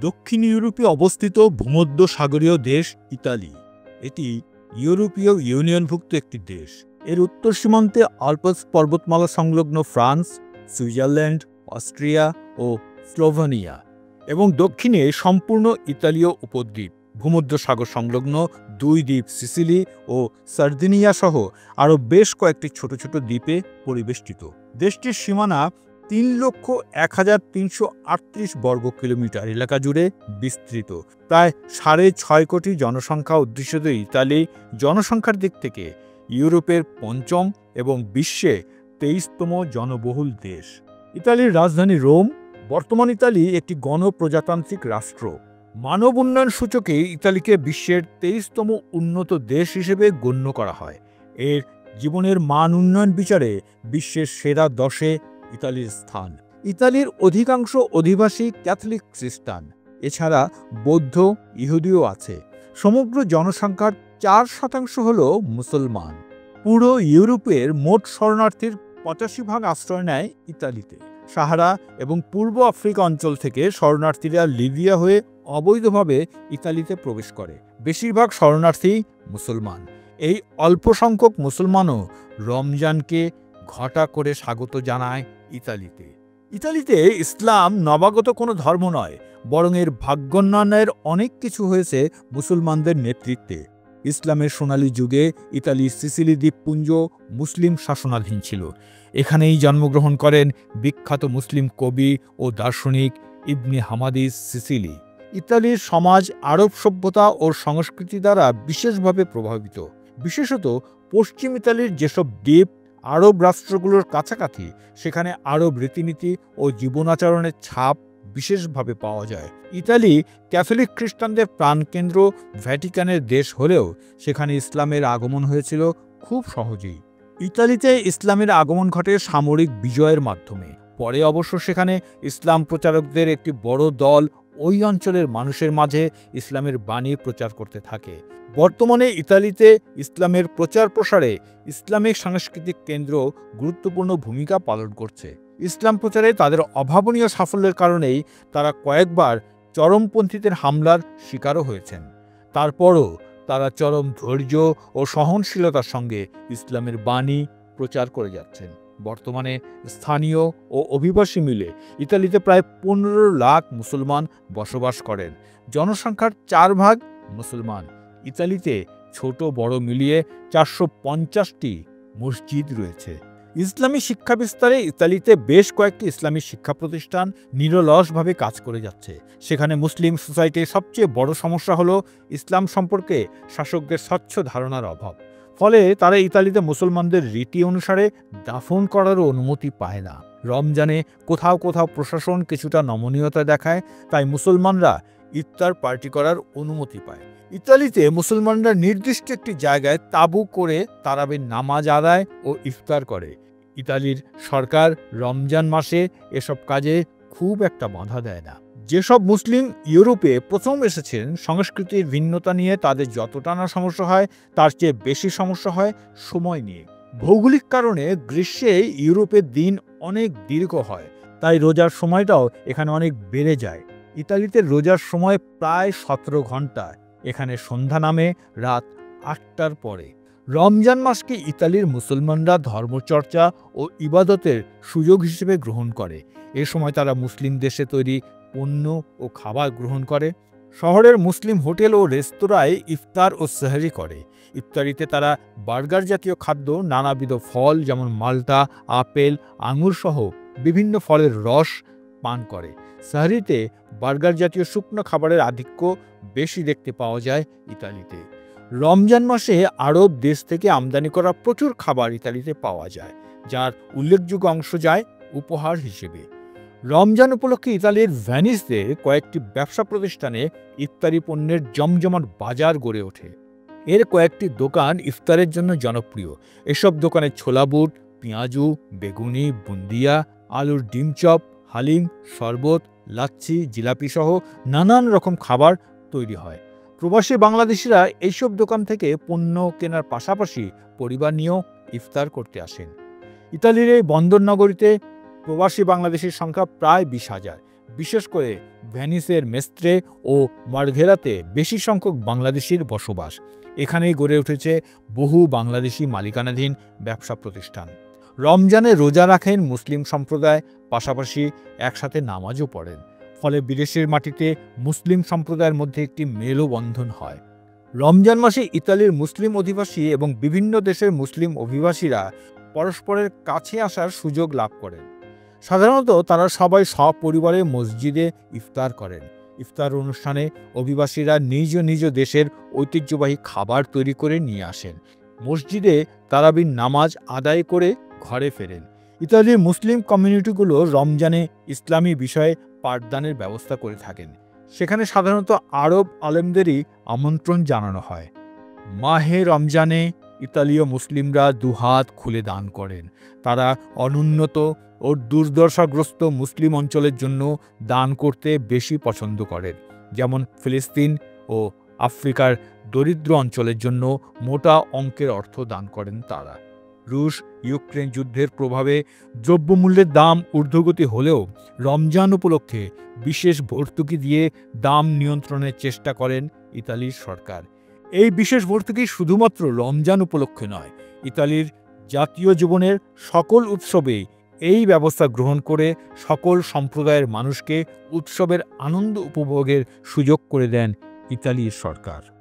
দক্ষিণ ইউরোপে অবস্থিত ভূমধ্যসাগরীয় দেশ ইতালি। এটি ইউরোপীয় ইউনিয়নভুক্ত একটি দেশ। এর উত্তর সীমান্তে আল্পস পর্বতমালা সংলগ্ন ফ্রান্স, সুইজারল্যান্ড, অস্ট্রিয়া ও স্লোভেনিয়া এবং দক্ষিণে সম্পূর্ণ ইতালীয় উপদ্বীপ, ভূমধ্যসাগর সংলগ্ন দুই দ্বীপ সিসিলি ও সার্দিনিয়া সহ আরও বেশ কয়েকটি ছোট ছোট দ্বীপে পরিবেষ্টিত। দেশটির সীমানা ৩,০১,৩৩৮ বর্গ কিলোমিটার এলাকা জুড়ে বিস্তৃত। প্রায় ৬.৫ কোটি জনসংখ্যা অধ্যুষিত ইতালি জনসংখ্যার দিক থেকে ইউরোপের পঞ্চম এবং বিশ্বে ২৩তম জনবহুল দেশ। ইতালির রাজধানী রোম। বর্তমান ইতালি একটি গণপ্রজাতান্ত্রিক রাষ্ট্র। মানব উন্নয়ন সূচকে ইতালিকে বিশ্বের ২৩তম উন্নত দেশ হিসেবে গণ্য করা হয়। এর জীবনের মান উন্নয়ন বিচারে বিশ্বের সেরা ১০-এ ইতালির স্থান। ইতালির অধিকাংশ অধিবাসী ক্যাথলিক খ্রিস্টান, এছাড়া বৌদ্ধ, ইহুদিও আছে। সমগ্র জনসংখ্যার ৪% হল মুসলমান। পুরো ইউরোপের মোট শরণার্থীর ৮৫% আশ্রয় নেয় ইতালিতে। সাহারা এবং পূর্ব আফ্রিকা অঞ্চল থেকে শরণার্থীরা লিবিয়া হয়ে অবৈধভাবে ইতালিতে প্রবেশ করে। বেশিরভাগ শরণার্থী মুসলমান। এই অল্প সংখ্যক মুসলমানও রমজানকে ঘটা করে স্বাগত জানায় ইতালিতে। ইতালিতে ইসলাম নবাগত কোনো ধর্ম নয়, বরং এর ভাগ্যোন্নয়নের অনেক কিছু হয়েছে মুসলমানদের নেতৃত্বে। ইসলামের সোনালী যুগে ইতালির সিসিলি দ্বীপপুঞ্জ মুসলিম শাসনাধীন ছিল। এখানেই জন্মগ্রহণ করেন বিখ্যাত মুসলিম কবি ও দার্শনিক ইবনে হামাদিস সিসিলি। ইতালির সমাজ আরব সভ্যতা ও সংস্কৃতি দ্বারা বিশেষভাবে প্রভাবিত। বিশেষত পশ্চিম ইতালির যেসব দ্বীপ আরব রাষ্ট্রগুলোর কাছাকাছি, সেখানে আরব রীতিনীতি ও জীবনাচরণের ছাপ বিশেষভাবে পাওয়া যায়। ইতালি ক্যাথলিক খ্রিস্টানদের প্রাণকেন্দ্র, ভ্যাটিকানের দেশ হলেও সেখানে ইসলামের আগমন হয়েছিল খুব সহজেই। ইতালিতে ইসলামের আগমন ঘটে সামরিক বিজয়ের মাধ্যমে। পরে অবশ্য সেখানে ইসলাম প্রচারকদের একটি বড় দল ওই অঞ্চলের মানুষের মাঝে ইসলামের বাণী প্রচার করতে থাকে। বর্তমানে ইতালিতে ইসলামের প্রচার প্রসারে ইসলামিক সাংস্কৃতিক কেন্দ্র গুরুত্বপূর্ণ ভূমিকা পালন করছে। ইসলাম প্রচারে তাদের অভাবনীয় সাফল্যের কারণেই তারা কয়েকবার চরমপন্থীদের হামলার শিকারও হয়েছেন। তারপরও তারা চরম ধৈর্য ও সহনশীলতার সঙ্গে ইসলামের বাণী প্রচার করে যাচ্ছেন। বর্তমানে স্থানীয় ও অভিবাসী মিলে ইতালিতে প্রায় ১৫ লাখ মুসলমান বসবাস করেন। জনসংখ্যার ৪% মুসলমান। ইতালিতে ছোট বড় মিলিয়ে ৪৫০টি মসজিদ রয়েছে। ইসলামী শিক্ষা বিস্তারে ইতালিতে বেশ কয়েকটি ইসলামী শিক্ষা প্রতিষ্ঠান নিরলসভাবে কাজ করে যাচ্ছে। সেখানে মুসলিম সোসাইটির সবচেয়ে বড় সমস্যা হলো ইসলাম সম্পর্কে শাসকদের স্বচ্ছ ধারণার অভাব। ফলে তারা ইতালিতে মুসলমানদের রীতি অনুসারে দাফন করারও অনুমতি পায় না। রমজানে কোথাও কোথাও প্রশাসন কিছুটা নমনীয়তা দেখায়, তাই মুসলমানরা ইফতার পার্টি করার অনুমতি পায়। ইতালিতে মুসলমানরা নির্দিষ্ট একটি জায়গায় তাঁবু করে তারাবির নামাজ আদায় ও ইফতার করে। ইতালির সরকার রমজান মাসে এসব কাজে খুব একটা বাধা দেয় না। যেসব মুসলিম ইউরোপে প্রথম এসেছেন, সংস্কৃতির ভিন্নতা নিয়ে তাদের যতটা না সমস্যা হয়, তার চেয়ে বেশি সমস্যা হয় সময় নিয়ে। ভৌগোলিক কারণে গ্রীষ্মে ইউরোপের দিন অনেক দীর্ঘ হয়, তাই রোজার সময়টাও এখানে অনেক বেড়ে যায়। ইতালিতে রোজার সময় প্রায় ১৭ ঘন্টা। এখানে সন্ধ্যা নামে রাত ৮টার পরে। রমজান মাসকে ইতালির মুসলমানরা ধর্মচর্চা ও ইবাদতের সুযোগ হিসেবে গ্রহণ করে। এ সময় তারা মুসলিম দেশে তৈরি পণ্য ও খাবার গ্রহণ করে। শহরের মুসলিম হোটেল ও রেস্তোরাঁয় ইফতার ও সেহরি করে। ইফতারিতে তারা বার্গার জাতীয় খাদ্য, নানাবিধ ফল যেমন মাল্টা, আপেল, আঙুর সহ বিভিন্ন ফলের রস পান করে। সেহরিতে বার্গার জাতীয় শুকনো খাবারের আধিক্য বেশি দেখতে পাওয়া যায় ইতালিতে। রমজান মাসে আরব দেশ থেকে আমদানি করা প্রচুর খাবার ইতালিতে পাওয়া যায়, যার উল্লেখযোগ্য অংশ যায় উপহার হিসেবে। রমজান উপলক্ষে ইতালির ভেনিসে কয়েকটি ব্যবসা প্রতিষ্ঠানে ইফতারি পণ্যের জমজমাট বাজার গড়ে ওঠে। এর কয়েকটি দোকান ইফতারের জন্য জনপ্রিয়। এসব দোকানে ছোলা বুট, পেঁয়াজু, বেগুনি, বুন্দিয়া, আলুর ডিম চপ, হালিম, শরবত, লাচ্ছি, জিলাপি সহ নানান রকম খাবার তৈরি হয়। প্রবাসী বাংলাদেশিরা এইসব দোকান থেকে পণ্য কেনার পাশাপাশি পরিবার নিয়েও ইফতার করতে আসেন। ইতালির এই বন্দর নগরীতে প্রবাসী বাংলাদেশির সংখ্যা প্রায় ২০,০০০। বিশেষ করে ভেনিসের মেস্ত্রে ও মার্ঘেরাতে বেশি সংখ্যক বাংলাদেশির বসবাস। এখানেই গড়ে উঠেছে বহু বাংলাদেশি মালিকানাধীন ব্যবসা প্রতিষ্ঠান। রমজানে রোজা রাখেন মুসলিম সম্প্রদায়, পাশাপাশি একসাথে নামাজও পড়েন। ফলে বিদেশের মাটিতে মুসলিম সম্প্রদায়ের মধ্যে একটি মেলবন্ধন হয়। রমজান মাসে ইতালির মুসলিম অধিবাসী এবং বিভিন্ন দেশের মুসলিম অভিবাসীরা পরস্পরের কাছে আসার সুযোগ লাভ করেন। সাধারণত তারা সবাই সপরিবারে মসজিদে ইফতার করেন। ইফতার অনুষ্ঠানে অভিবাসীরা নিজ নিজ দেশের ঐতিহ্যবাহী খাবার তৈরি করে নিয়ে আসেন। মসজিদে তারাবির নামাজ আদায় করে ঘরে ফেরেন। ইতালির মুসলিম কমিউনিটিগুলো রমজানে ইসলামী বিষয়ে পাঠদানের ব্যবস্থা করে থাকেন। সেখানে সাধারণত আরব আলেমদেরই আমন্ত্রণ জানানো হয়। মাহে রমজানে ইতালীয় মুসলিমরা দুহাত খুলে দান করেন। তারা অনুন্নত ও দুর্দশাগ্রস্ত মুসলিম অঞ্চলের জন্য দান করতে বেশি পছন্দ করেন। যেমন ফিলিস্তিন ও আফ্রিকার দরিদ্র অঞ্চলের জন্য মোটা অঙ্কের অর্থ দান করেন তারা। রুশ ইউক্রেন যুদ্ধের প্রভাবে দ্রব্যমূল্যের দাম ঊর্ধ্বগতি হলেও রমজান উপলক্ষে বিশেষ ভর্তুকি দিয়ে দাম নিয়ন্ত্রণের চেষ্টা করেন ইতালির সরকার। এই বিশেষ ভর্তুকি শুধুমাত্র রমজান উপলক্ষে নয়, ইতালির জাতীয় জীবনের সকল উৎসবে এই ব্যবস্থা গ্রহণ করে সকল সম্প্রদায়ের মানুষকে উৎসবের আনন্দ উপভোগের সুযোগ করে দেন ইতালির সরকার।